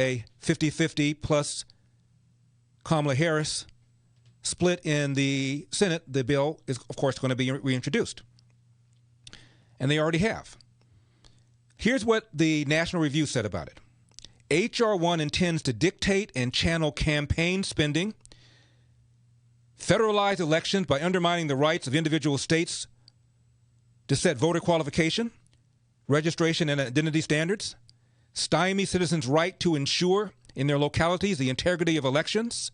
a 50-50 plus Kamala Harris split in the Senate, the bill is, of course, going to be reintroduced. And they already have. Here's what the National Review said about it. H.R. 1 intends to dictate and channel campaign spending, federalize elections by undermining the rights of individual states to set voter qualification, registration, and identity standards, stymie citizens' right to ensure in their localities the integrity of elections.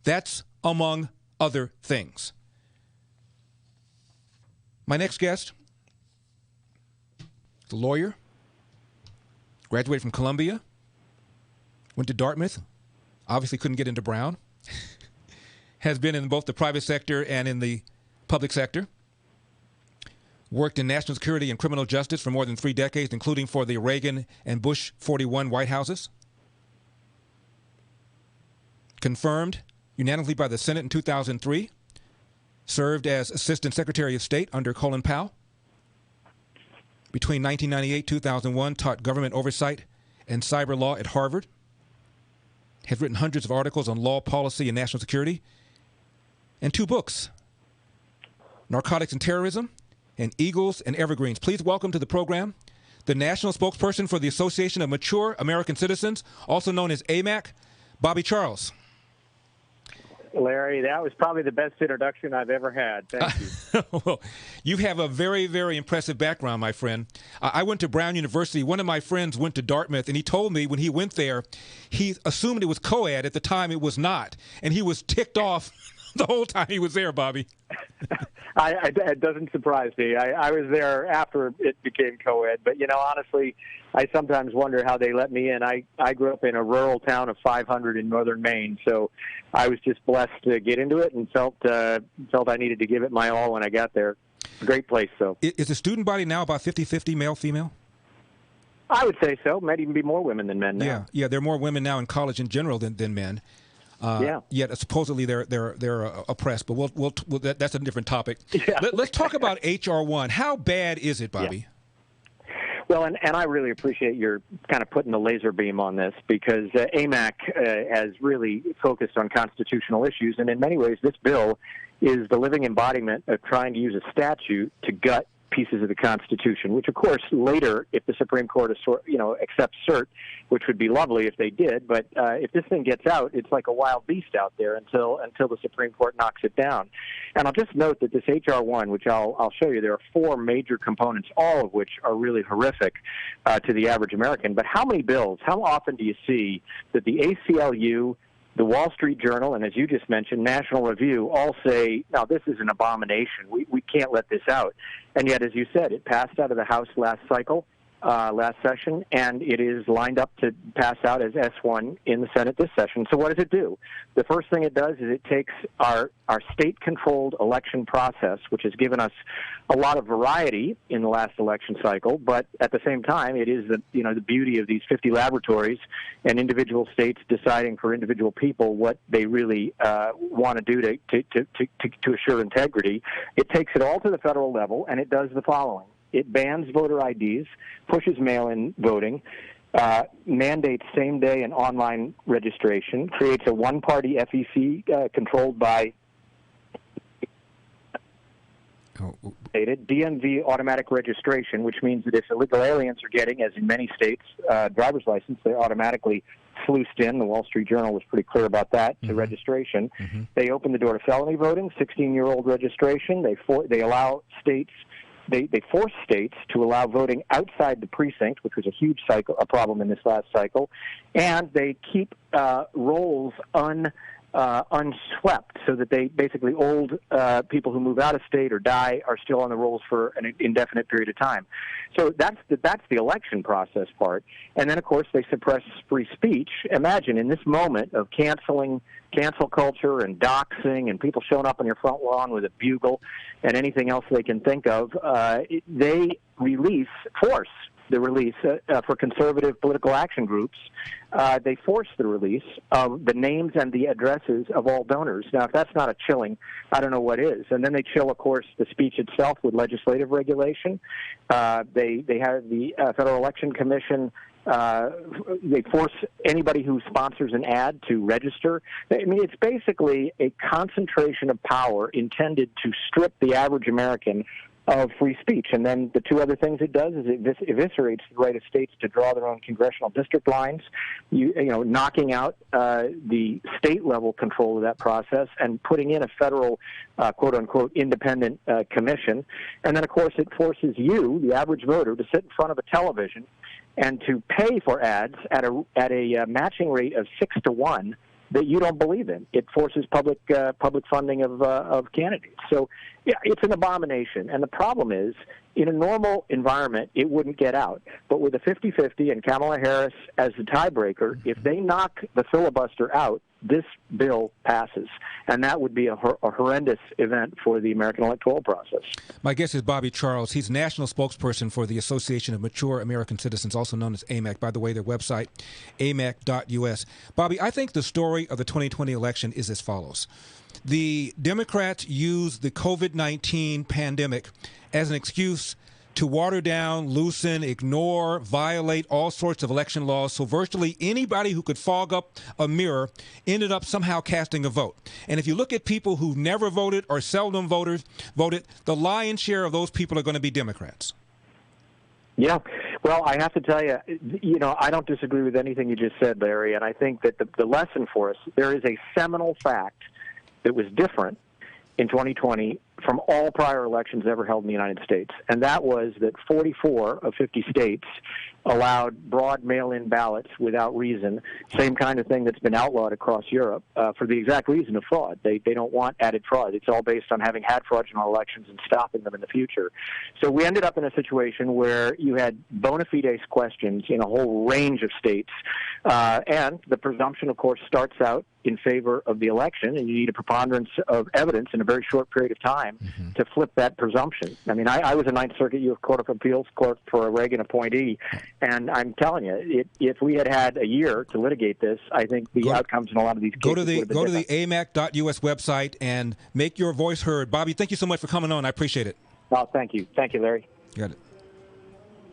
That's among other things. My next guest, the lawyer, graduated from Columbia, went to Dartmouth, obviously couldn't get into Brown, has been in both the private sector and in the public sector, worked in national security and criminal justice for more than 3 decades, including for the Reagan and Bush 41 White Houses, confirmed unanimously by the Senate in 2003, served as Assistant Secretary of State under Colin Powell. Between 1998 and 2001, taught government oversight and cyber law at Harvard. Has written hundreds of articles on law, policy, and national security. And 2 books, Narcotics and Terrorism and Eagles and Evergreens. Please welcome to the program the National Spokesperson for the Association of Mature American Citizens, also known as AMAC, Bobby Charles. Larry, that was probably the best introduction I've ever had. Thank you. Well, you have a very, very impressive background, my friend. I went to Brown University. One of my friends went to Dartmouth, and he told me when he went there, he assumed it was co-ed. At the time, it was not. And he was ticked off the whole time he was there, Bobby. It doesn't surprise me. I was there after it became co-ed. But, honestly, I sometimes wonder how they let me in. I grew up in a rural town of 500 in northern Maine, so I was just blessed to get into it and felt I needed to give it my all when I got there. Great place, though. Is the student body now about 50-50 male-female? I would say so. Might even be more women than men now. Yeah, there are more women now in college in general than men. Yet supposedly they're oppressed, but that's a different topic. Yeah. Let's talk about H.R. 1. How bad is it, Bobby? Yeah. Well, and I really appreciate your kind of putting the laser beam on this because AMAC has really focused on constitutional issues, and in many ways this bill is the living embodiment of trying to use a statute to gut pieces of the Constitution, which, of course, later, if the Supreme Court accepts cert, which would be lovely if they did, but if this thing gets out, it's like a wild beast out there until the Supreme Court knocks it down. And I'll just note that this H.R. 1, which I'll show you, there are 4 major components, all of which are really horrific to the average American. But how often do you see that the ACLU, the Wall Street Journal, and as you just mentioned, National Review, all say, no, this is an abomination. We can't let this out. And yet, as you said, it passed out of the House last session, and it is lined up to pass out as S1 in the Senate this session. So what does it do? The first thing it does is it takes our state-controlled election process, which has given us a lot of variety in the last election cycle, but at the same time, it is the beauty of these 50 laboratories and individual states deciding for individual people what they really want to do to assure integrity. It takes it all to the federal level, and it does the following. It bans voter IDs, pushes mail-in voting, mandates same-day and online registration, creates a one-party FEC controlled by DMV automatic registration, which means that if illegal aliens are getting, as in many states, driver's license, they're automatically sluiced in. The Wall Street Journal was pretty clear about that, to registration. Mm-hmm. They open the door to felony voting, 16-year-old registration. They allow states... They force states to allow voting outside the precinct, which was a problem in this last cycle, and they keep rolls unswept, so that they basically old people who move out of state or die are still on the rolls for an indefinite period of time. So that's the election process part. And then, of course, they suppress free speech. Imagine in this moment of cancel culture and doxing and people showing up on your front lawn with a bugle and anything else they can think of, they force the release for conservative political action groups. They force the release of the names and the addresses of all donors. Now, if that's not a chilling, I don't know what is. And then they chill, of course, the speech itself with legislative regulation. They have the Federal Election Commission They force anybody who sponsors an ad to register. I mean, it's basically a concentration of power intended to strip the average American of free speech. And then the two other things it does is it eviscerates the right of states to draw their own congressional district lines, knocking out the state-level control of that process and putting in a federal, quote-unquote, independent commission. And then, of course, it forces you, the average voter, to sit in front of a television and to pay for ads at a matching rate of 6-to-1 that you don't believe in. It forces public funding of candidates. So, yeah, it's an abomination. And the problem is, in a normal environment, it wouldn't get out. But with a 50-50 and Kamala Harris as the tiebreaker, if they knock the filibuster out, this bill passes. And that would be a horrendous event for the American electoral process. My guest is Bobby Charles. He's national spokesperson for the Association of Mature American Citizens, also known as AMAC. By the way, their website, amac.us. Bobby, I think the story of the 2020 election is as follows. The Democrats used the COVID-19 pandemic as an excuse to water down, loosen, ignore, violate all sorts of election laws. So virtually anybody who could fog up a mirror ended up somehow casting a vote. And if you look at people who never voted or seldom voted, the lion's share of those people are going to be Democrats. Yeah. Well, I have to tell you, I don't disagree with anything you just said, Larry. And I think that the lesson for us, there is a seminal fact that was different in 2020 from all prior elections ever held in the United States, and that was that 44 of 50 states allowed broad mail-in ballots without reason, same kind of thing that's been outlawed across Europe for the exact reason of fraud. They don't want added fraud. It's all based on having had fraudulent elections and stopping them in the future. So we ended up in a situation where you had bona fides questions in a whole range of states, and the presumption, of course, starts out in favor of the election, and you need a preponderance of evidence in a very short period of time to flip that presumption. I mean, I was a Ninth Circuit U.S. Court of Appeals clerk for a Reagan appointee, and I'm telling you, if we had had a year to litigate this, I think the outcomes in a lot of these cases go to the amac.us website and make your voice heard. Bobby, thank you so much for coming on. I appreciate it. Oh, thank you. Thank you, Larry. Got it.